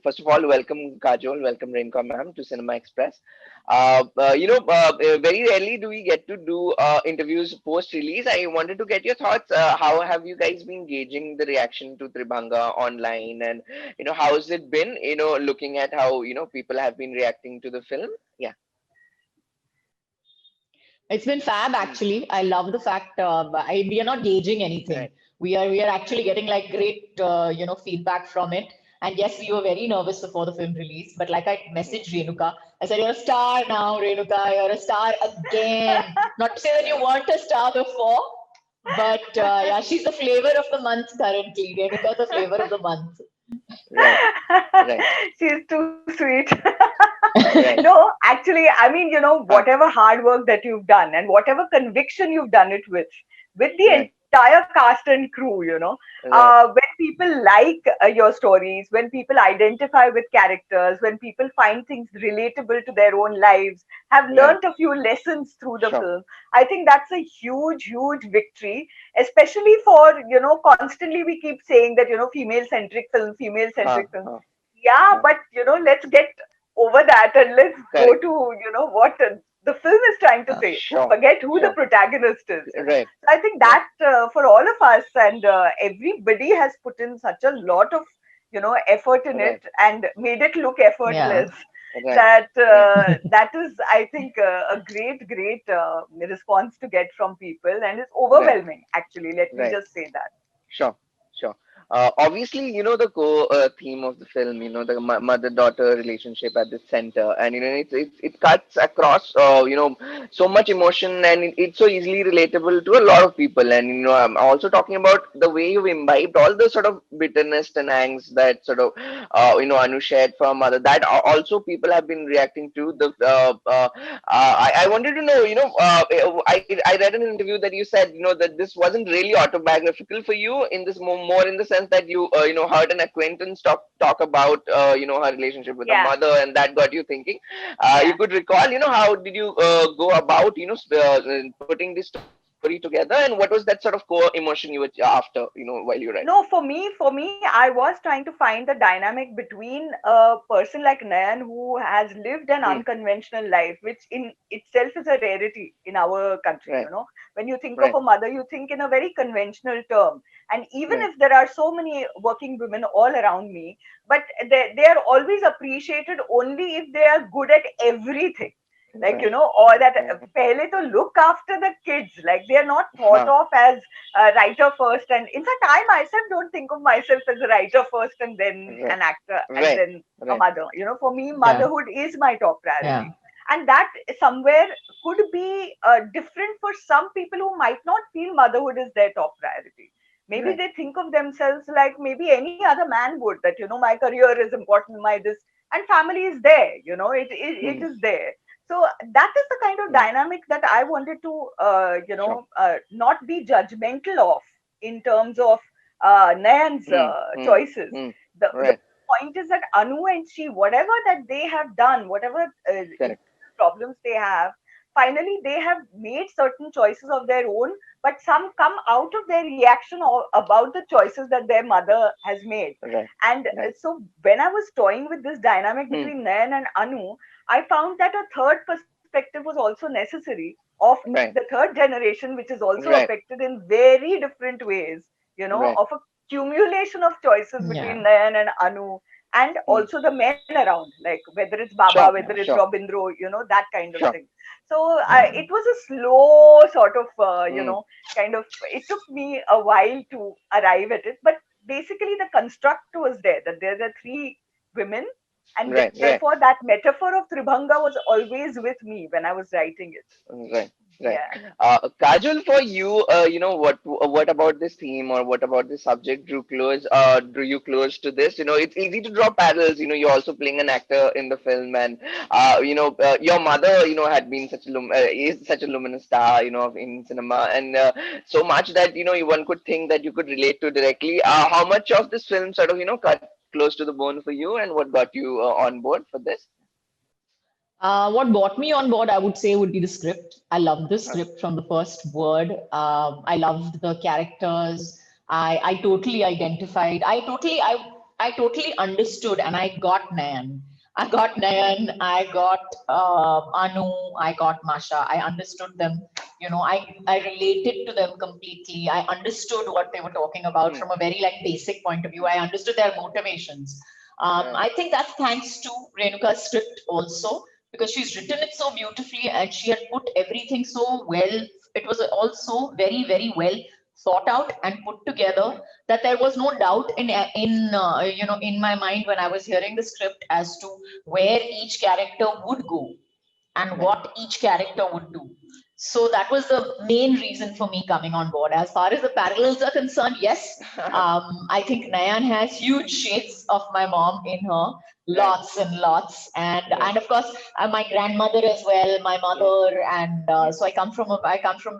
First of all, welcome Kajol, welcome Renka ma'am to Cinema Express. Very rarely do we get to do interviews post-release. I wanted to get your thoughts. How have you guys been gauging the reaction to Tribhanga online, and how has it been? Looking at how people have been reacting to the film. Yeah. It's been fab, Mm. actually. I love the fact we are not gauging anything. Right. We are actually getting like great feedback from it. And yes, we were very nervous before the film release. But like I Mm. messaged Renuka, I said, "You're a star now, Renuka. You're a star again." Not to say that you Right. weren't a star before, but yeah, she's the flavor of the month currently. Renuka, the flavor of the month. Right. Right. She's too sweet. Right. No, actually, I mean, Huh. whatever hard work that you've done and whatever conviction you've done it with the Right. entire cast and crew, Right. when people like your stories, when people identify with characters, when people find things relatable to their own lives, have Right. learnt a few lessons through the Sure. film, I think that's a huge, huge victory, especially for, constantly we keep saying that, female Huh. centric film. Huh. Yeah, Huh. but let's get over that and let's go Correct. to what the film is trying to say. Sure. Forget who the Sure. protagonist is. Right. So I think Right. that for all of us and everybody has put in such a lot of effort in it Right. and made it look Yeah. effortless, Right. that Right. that is, I think, a great response to get from people, and it's Right. overwhelming, actually, let me Right. just say that. Sure, sure. Obviously, the core theme of the film, mother-daughter relationship at the center, and it cuts across, so much emotion, and it's so easily relatable to a lot of people. And I'm also talking about the way you've imbibed all the sort of bitterness and angst that sort of, Anu shared from mother. That also people have been reacting to. I wanted to know, I read an interview that you said, that this wasn't really autobiographical for you in this more in the sense that you, heard an acquaintance talk about, her relationship with her Yeah, mother, and that got you thinking. You yeah. could recall, how did you go about, putting this story together, and what was that sort of core emotion you were after, while you were writing? No, for me, I was trying to find the dynamic between a person like Nayan who has lived an Hmm. unconventional life, which in itself is a rarity in our country. Right. When you think of Right. a mother, you think in a very conventional term. And even Right. if there are so many working women all around me, but they are always appreciated only if they are good at everything. Like, Right. or that Right. pehle to look after the kids. Like, they are not thought Huh. of as a writer first. And in fact, I myself don't think of myself as a writer first and then Right. an actor and Right. then a Right. mother. For me, Yeah. motherhood is my top Yeah. priority. And that somewhere could be different for some people who might not feel motherhood is their top priority. Maybe Right. they think of themselves like maybe any other man would, that, my career is important, my this, and family is there, it Hmm. is there. So that is the kind of Right. dynamic that I wanted to Sure. not be judgmental of in terms of Nayan's Hmm. Hmm. choices. Hmm. The Right. point is that Anu and she, whatever that they have done, whatever Correct. problems they have, finally they have made certain choices of their own, but some come out of their reaction about the choices that their mother has made. Right. And Right. so when I was toying with this dynamic Hmm. between Nayan and Anu, I found that a third perspective was also necessary of the Right. third generation, which is also Right. affected in very different ways, Right. of a accumulation of choices Yeah. between Nayan and Anu, and Hmm. also the men around, like whether it's Baba, Sure. whether it's Sure. Robindro, that kind of Sure. thing. So Yeah. it was a slow sort of, Hmm. kind of, it took me a while to arrive at it. But basically, the construct was there that there are three women, and Right. therefore Right. that metaphor of Tribhanga was always with me when I was writing it. Right. Right. Yeah. Kajal, for you, what about this theme, or what about this subject drew you close to this? It's easy to draw parallels. You're also playing an actor in the film, and your mother, had been is such a luminous star, in cinema, and so much that one could think that you could relate to directly. How much of this film sort of cut close to the bone for you, and what got you on board for this? What brought me on board, I would say, would be the script. I loved the Huh. script from the first word. I loved the characters. I totally identified. I I totally understood and I got Nayan. I got Nayan, I got Anu, I got Masha. I understood them. I related to them completely. I understood what they were talking about Hmm. from a very like basic point of view. I understood their motivations. Right. I think that's thanks to Renuka's script also, because she's written it so beautifully and she had put everything so well. It was also very, very well thought out and put together, Right. that there was no doubt in my mind when I was hearing the script as to where each character would go and Right. what each character would do. So that was the main reason for me coming on board. As far as the parallels are concerned, yes, I think Nayan has huge shades of my mom in her, Right. lots and lots, Right. and of course my grandmother as well, my Yes. mother, and Yes. so I come from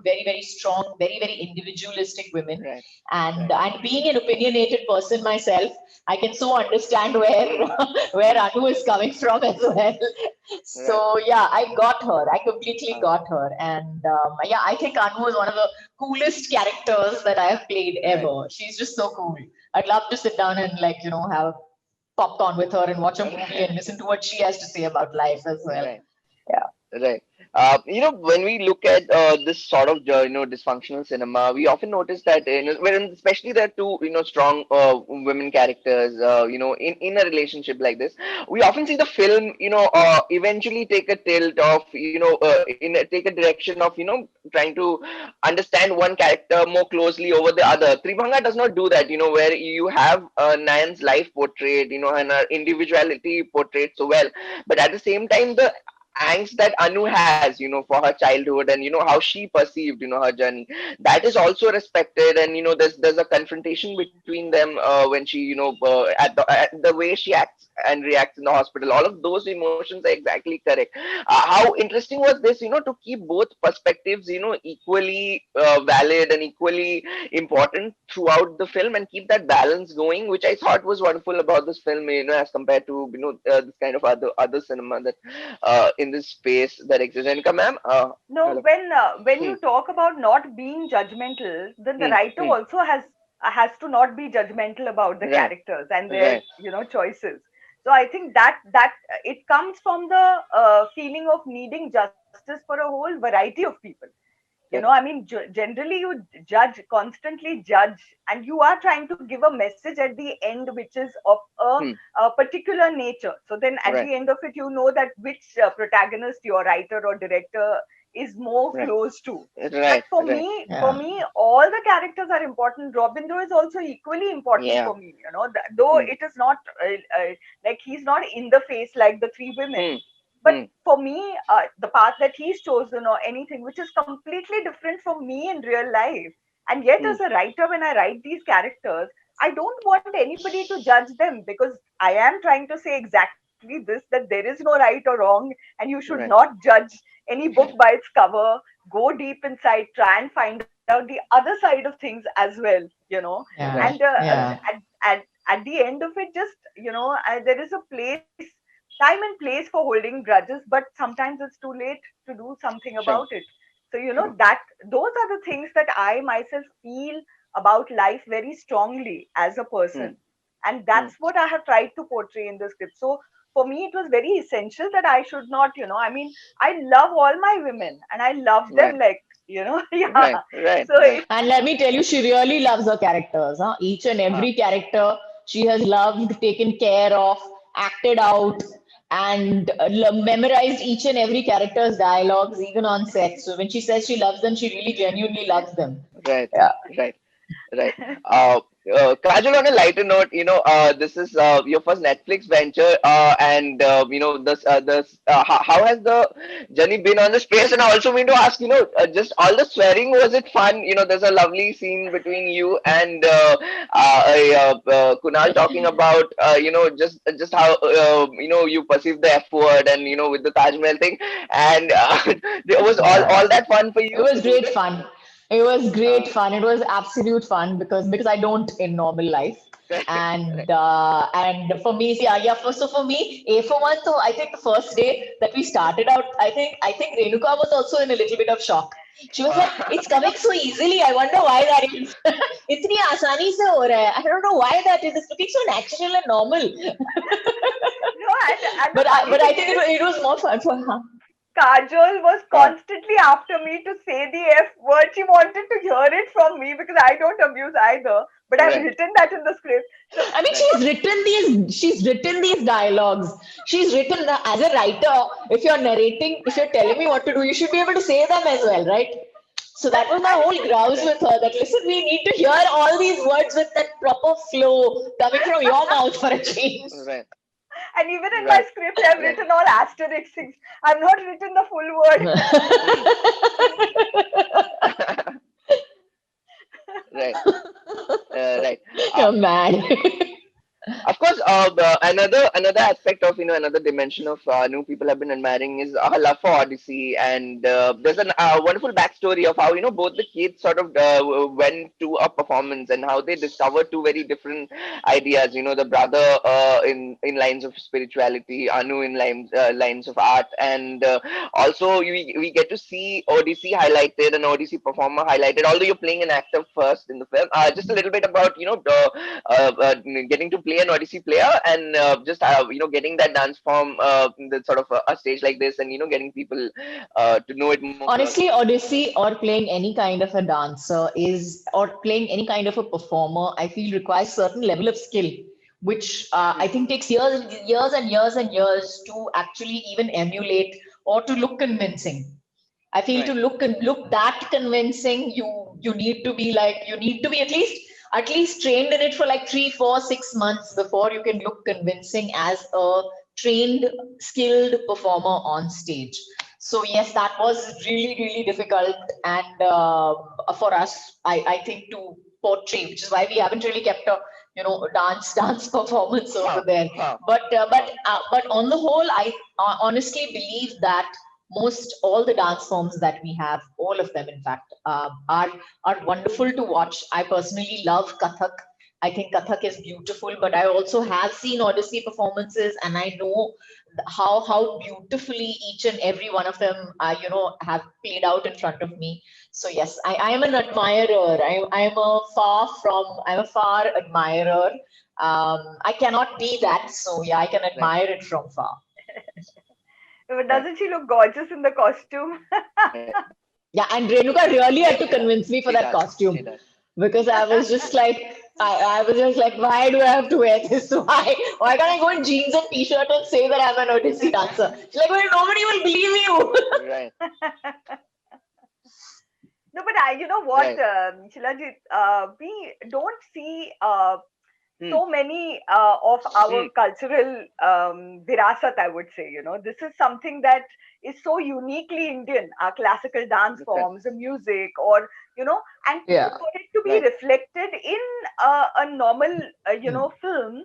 very very strong, very very individualistic women, Right. and Right. being an opinionated person myself, I can so understand where Hmm. where Hmm. Anu is coming from as well. Right. So yeah, I got her. I completely Uh, got her, and yeah, I think Anu is one of the coolest characters that I have played right. ever. She's just so cool. I'd love to sit down and have popcorn with her and watch a movie Right. and listen to what she has to say about life as well. Right. Yeah. Right. When we look at this sort of dysfunctional cinema, we often notice that when especially there are two strong women characters in a relationship like this, we often see the film eventually take a tilt of take a direction of trying to understand one character more closely over the other. Tribhanga does not do that. Where you have Nayan's life portrayed, and her individuality portrayed so well, but at the same time the angst that Anu has, for her childhood and how she perceived, her journey, that is also respected, and there's a confrontation between them when she, at the way she acts and reacts in the hospital. All of those emotions are exactly correct. How interesting was this, to keep both perspectives, equally valid and equally important throughout the film and keep that balance going, which I thought was wonderful about this film, as compared to this kind of other cinema that in this space that exists. And come, ma'am. No, Hello. when Hmm, you talk about not being judgmental, then the hmm, writer hmm. also has to not be judgmental about the Right, characters and their right, choices. So I think that it comes from the feeling of needing justice for a whole variety of people. I correct. mean, generally you constantly judge, and you are trying to give a message at the end, which is of Hmm, a particular nature. So then at right, the end of it, you know that which protagonist your writer or director is more right, close to. But right, right. for Yeah. me, all the characters are important. Robindo is also equally important Yeah. for me. Though Hmm, it is not like he's not in the face like the three women, hmm, but hmm, for me, the path that he's chosen or anything which is completely different from me in real life, and yet hmm. as a writer, when I write these characters, I don't want anybody to judge them, because I am trying to say exactly this, that there is no right or wrong, and you should Right, not judge any book by its cover. Go deep inside, try and find out the other side of things as well. And Yeah. right, right, Yeah. at the end of it, just there is a place, time and place for holding grudges, but sometimes it's too late to do something about sure, it. So sure. that those are the things that I myself feel about life very strongly as a Hmm, person, and hmm. that's what I have tried to portray in the script. So for me it was very essential that I should not, I mean, I love all my women and I love them Right, like, yeah. right, right, So right. if And let me tell you, she really loves her characters. Huh? Each and Uh, every character she has loved, taken care of, acted out, and memorized each and every character's dialogues, even on set. So when she says she loves them, she really genuinely loves them. right, Yeah. right. Right. Kajal, on a lighter note, this is your first Netflix venture, and how has the journey been on the space? And I also mean to ask, just all the swearing, was it fun? There's a lovely scene between you and Kunal talking about, just how you perceive the F word, and with the Taj Mahal thing, and was all Yeah. that fun for It you was to do great this? fun. It was great Uh, fun. It was absolute fun because I don't in normal life. right. And for me, so for me, A for one. So I think the first day that we started out, I think Renuka was also in a little bit of shock. She was like, "It's coming so easily. I wonder why that is. इतनी आसानी से हो रहा है. I don't know why that is. It's looking so natural and normal." No, and the funny But I thing think is, it was more fun for her. Kajol was Uh, constantly after me to say the F word. She wanted to hear it from me because I don't abuse either. But I've right. written that in the script. So I mean, Right. she's written these dialogues. She's written as a writer. If you're narrating, if you're telling me what to do, you should be able to say them as well, right? So that was my and whole grouse Right. with her. That listen, we need to hear all these words with that proper flow coming from your mouth for a change. Right. and even in my Right. script, I've Right. written all asterisks. I've not written the full word. Hmm. Right. Right. You're mad. Of course, another aspect of another dimension of new people have been admiring is her love for Odyssey, and there's a wonderful backstory of how both the kids sort of went to a performance and how they discovered two very different ideas. The brother in lines of spirituality, Anu in lines of art, and also we get to see Odyssey highlighted, an Odyssey performer highlighted. Although you're playing an actor first in the film, just a little bit about getting to play an Odyssey player and just getting that dance form, the sort of a stage like this, and getting people to know it more closely. Honestly, Odyssey or playing any kind of a dancer or playing any kind of a performer, I feel requires certain level of skill, which I Hmm. think takes years and years and years and years to actually even emulate or to look convincing. I feel to Right. look that convincing, you need to be at least trained in it for like 3, 4, 6 months before you can look convincing as a trained, skilled performer on stage. So yes, that was really difficult, and for us, I think to portray, which is why we haven't really kept a dance performance over Huh. there. Huh. Huh. But on the whole, I honestly believe that most all the dance forms that we have, all of them, in fact, are wonderful to watch. I personally love Kathak. I think Kathak is beautiful, but I also have seen Odyssey performances, and I know how beautifully each and every one of them, have played out in front of me. So yes, I am an admirer. I'm a far admirer. I cannot be that, so yeah, I can Right. admire it from far. But Right. doesn't she look gorgeous in the costume? Right. Yeah, and Renuka really Yes, had to she does. convince me for She that does. She costume does. because I was just like, why do I have to wear this? Why can't I go in jeans and t-shirt and say that I'm an Odyssey dancer? She's like, well, nobody will believe you. Right. No, but you know what, Right. Shilajit, we don't see Hmm. so many of Hmm. our cultural virasat, I would say. This is something that is so uniquely Indian, our classical dance That's right. forms, the music, or, and Yeah. for it to be Right. reflected in a normal, film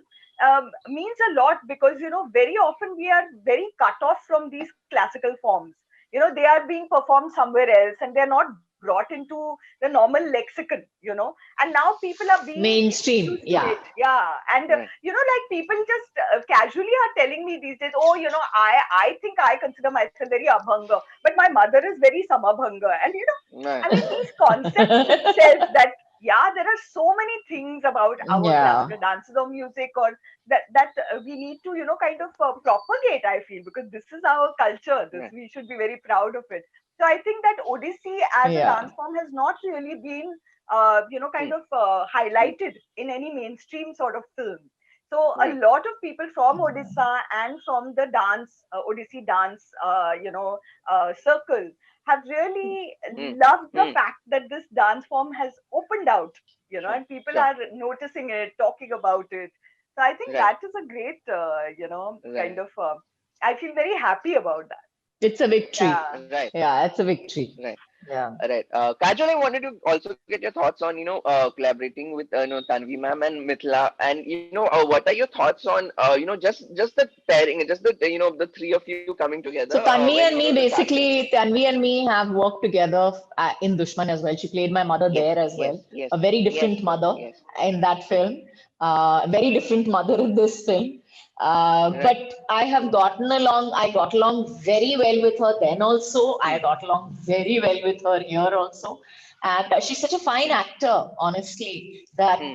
means a lot because, very often we are very cut off from these classical forms. They are being performed somewhere else and they're not brought into the normal lexicon, and now people are being Mainstream. introduced to Yeah. it. Yeah. And Right. like people just casually are telling me these days, oh, I think I consider myself very abhanga, but my mother is very samabhanga. And Right. I mean, these concepts itself, that yeah, there are so many things about our Yeah. classical dances or music, or that we need to kind of propagate, I feel, because this is our culture. This, Right. we should be very proud of it. So I think that Odissi as a Yeah. dance form has not really been Hmm. kind of highlighted in any mainstream sort of film. So a Right. lot of people from Odisha and from the dance, Odissi dance, circle have really Hmm. loved the Hmm. fact that this dance form has opened out, Sure. and people Sure. are noticing it, talking about it. So I think Right. that is a great, kind Right. of, I feel very happy about that. It's a victory. Yeah. Right. Yeah, it's a victory. Right. Yeah. Right. Kajol, I wanted to also get your thoughts on, collaborating with, Tanvi ma'am and Mithila. And, what are your thoughts on, just the pairing, just the, the three of you coming together So when, the casting. Tanvi and me have worked together in Dushman as well. She played my mother Yes, there as yes, well. yes, A very yes, different yes, mother yes. in that film. A very different mother in this film. Right. But I got along very well with her then also. I Hmm. got along very well with her here also. And she's such a fine actor, honestly, Hmm.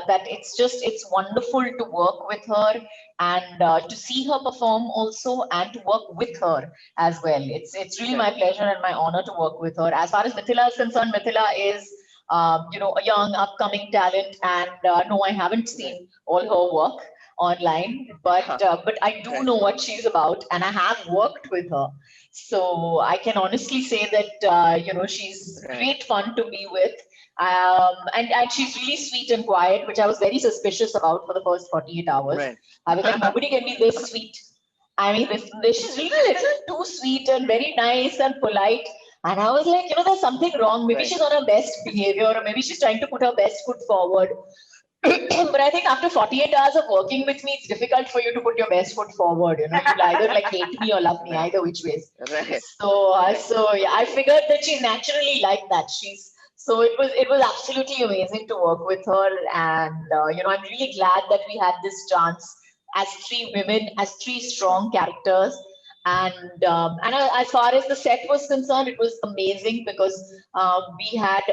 that it's wonderful to work with her and to see her perform also and to work with her as well. It's really Right. my pleasure and my honor to work with her. As far as Mithila is concerned, Mithila is a young upcoming talent, and no, I haven't Right. seen all her work online, but I do Right. know what she's about, and I have worked with her. So I can honestly say that she's Right. great fun to be with, and she's really sweet and quiet, which I was very suspicious about for the first 48 hours. Right. I was like, nobody can be this sweet. I mean, this she's really a little too sweet and very nice and polite. And I was like, there's something wrong. Maybe Right. she's on her best behavior, or maybe she's trying to put her best foot forward. But I think after 48 hours of working with me, it's difficult for you to put your best foot forward. You'll either like hate me or love me, Right. either which ways. Right. Right. So yeah, I figured that she's naturally like that. So it was absolutely amazing to work with her, and I'm really glad that we had this chance as three women, as three strong characters. And as far as the set was concerned, it was amazing because we had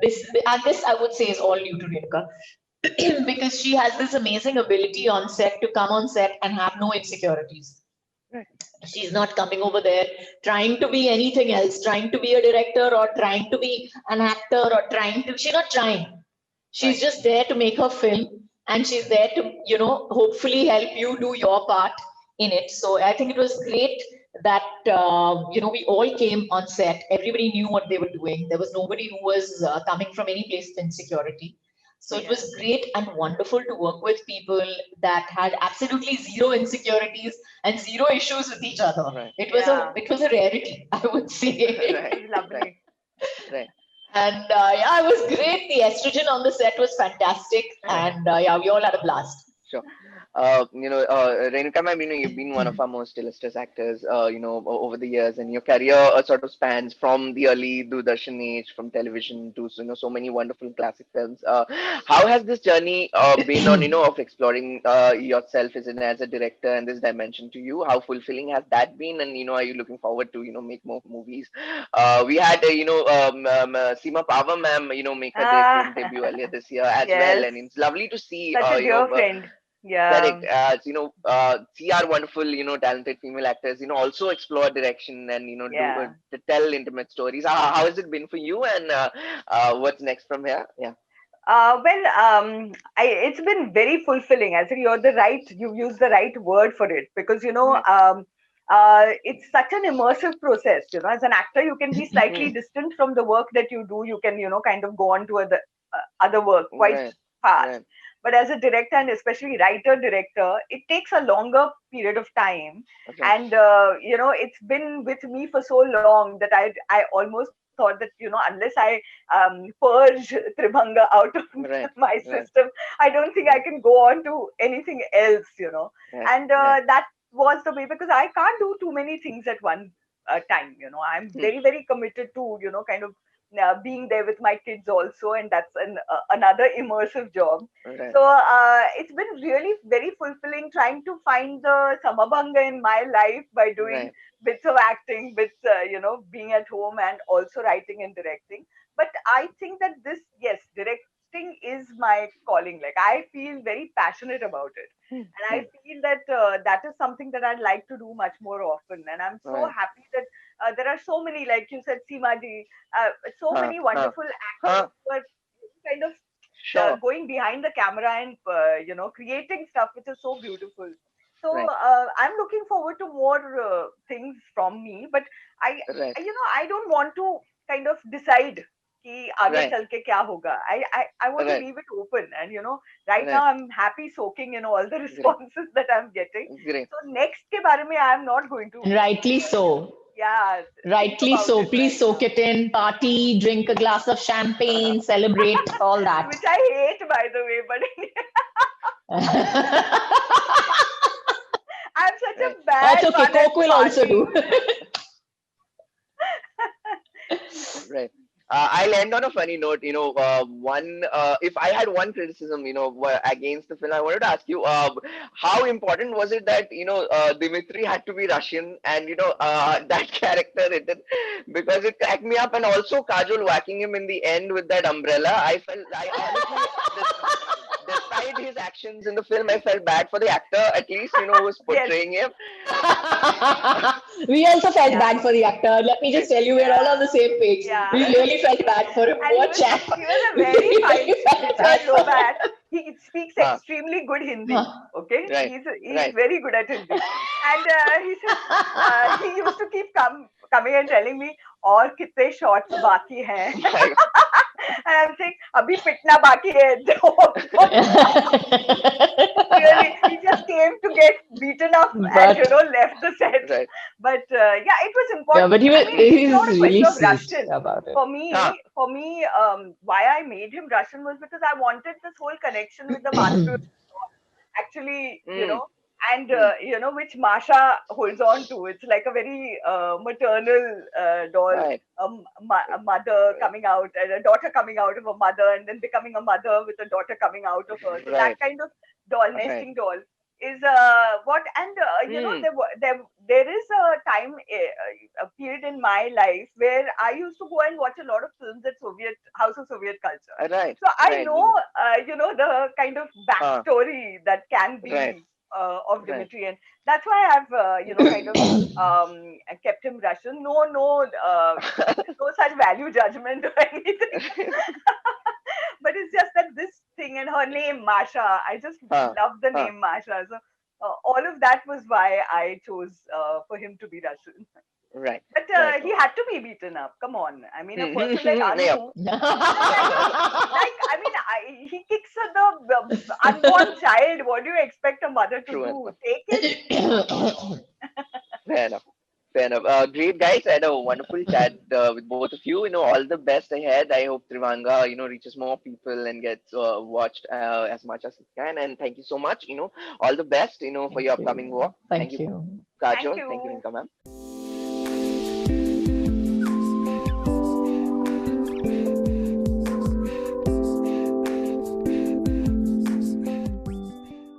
this I would say is all new to Renuka because she has this amazing ability on set to come on set and have no insecurities. Right. She's not coming over there trying to be anything else, trying to be a director or trying to be an actor or she's not trying. She's Right. just there to make her film, and she's there to, hopefully help you do your part in it. So I think it was great that, we all came on set. Everybody knew what they were doing. There was nobody who was coming from any place of insecurity. So it Yeah. was great and wonderful to work with people that had absolutely zero insecurities and zero issues with each other. Right. Yeah. It was a rarity, I would say. Right. It was Right. lovely. Right. And yeah, it was great. The estrogen on the set was fantastic, Right. and yeah, we all had a blast. Sure. Renuka ma'am, you've been one of our most illustrious actors, over the years, and your career sort of spans from the early Doordarshan age, from television to, so many wonderful classic films. How has this journey been on, of exploring yourself as a director and this dimension to you? How fulfilling has that been? And, are you looking forward to, make more movies? We had, Seema Pava ma'am, make her Ah, film debut earlier this year as well, yes. and it's lovely to see, Such a dear friend. correct. Yeah. See our wonderful, talented female actors, also explore direction and, do Yeah. to tell intimate stories. How has it been for you, and what's next from here? Yeah. It's been very fulfilling. I think you use the right word for it because, Right. it's such an immersive process. As an actor, you can be slightly Mm. distant from the work that you do. You can, kind of go on to other work quite Right. fast. Right. But as a director and especially writer director, it takes a longer period of time. Right. And, it's been with me for so long that I almost thought that, unless I purge Tribhanga out of Right. my Right. system, I don't think I Right. can go on to anything else. Right. And Right. that was the way because I can't do too many things at one time. I'm Hmm. very, very committed to, kind of being there with my kids also, and that's another immersive job. Right. So it's been really very fulfilling trying to find the samabhanga in my life by doing Right. bits of acting, bits, being at home and also writing and directing. But I think that yes, directing is my calling. Like I feel very passionate about it. Hmm. And I Hmm. feel that that is something that I'd like to do much more often. And I'm so Right. happy that there are so many, like you said, Seemaji, so Huh. many Huh. wonderful Huh. actors who are kind of Sure. going behind the camera and creating stuff which is so beautiful. So Right. I'm looking forward to more things from me, but I, Right. I don't want to kind of decide कि आगे Right. चल के क्या होगा. I want to Right. leave it open, and right now Right. I'm happy soaking in all the Great. responses that I'm getting. Great. So next के बारे में I am not going to And rightly so. Yeah. Rightly Think about so. it Please right soak now. it in, party, drink a glass of champagne, celebrate, all that. Which I hate, by the way, but I'm such Right. a That's bad okay. one at Coke will also partying. do. Right. I'll end on a funny note. If I had one criticism, against the film, I wanted to ask you, how important was it that, Dimitri had to be Russian and, that character written, because it cracked me up, and also Kajol whacking him in the end with that umbrella. I honestly, despite his actions in the film, I felt bad for the actor, at least, who was Yes. portraying him. We also felt Yeah. bad for the actor. Let me just tell you, we're all on the Yeah. same page. Yeah. We really felt bad for him. And Poor chap. he was a We very fine. really felt bad Richard for him. Lobat. He speaks Huh, extremely good Hindi. Okay, right, he's right. very good at Hindi, and he says he used to keep coming and telling me, "और कितने shots बाकी हैं?" My God. And I'm saying, "अभी पिटना बाकी है." Really, he just came to get beaten up and But left the set. Right. But yeah, it was yeah, but important. I mean, it's he's not a really question of sweet Russian. about it. Huh. For me, why I made him Russian was because I wanted this whole connection with the master actually, Mm, and mm, which Masha holds on to. It's like a very maternal doll, right, a mother right, coming out and a daughter coming out of a mother, and then becoming a mother with a daughter coming out of her. So that right, kind of doll, right. nesting doll, is what. And Mm, there is a time, a period in my life where I used to go and watch a lot of films at Soviet House of Soviet Culture. right, So I right. know, the kind of Huh, backstory that can right, be of right. Dimitri, and that's why I've, kind of kept him Russian. No such value judgment or anything. But it's just that this thing and her name Masha, I just Huh, love the huh. name Masha. So all of that was why I chose for him to be Russian. Right, But right. he had to be beaten up. Come on. I mean, a person like Yeah. Anu, I mean, he kicks the unborn child. What do you expect a mother to True do? enough. Take him? No, no. Fair enough. Fair enough. Great guys. I had a wonderful chat with both of you. All the best ahead. I hope Trivanga, reaches more people and gets watched as much as it can. And thank you so much. All the best, for Thank your upcoming you. work. Thank Thank you, you. Kajol. Thank Thank you, you. Rinka ma'am.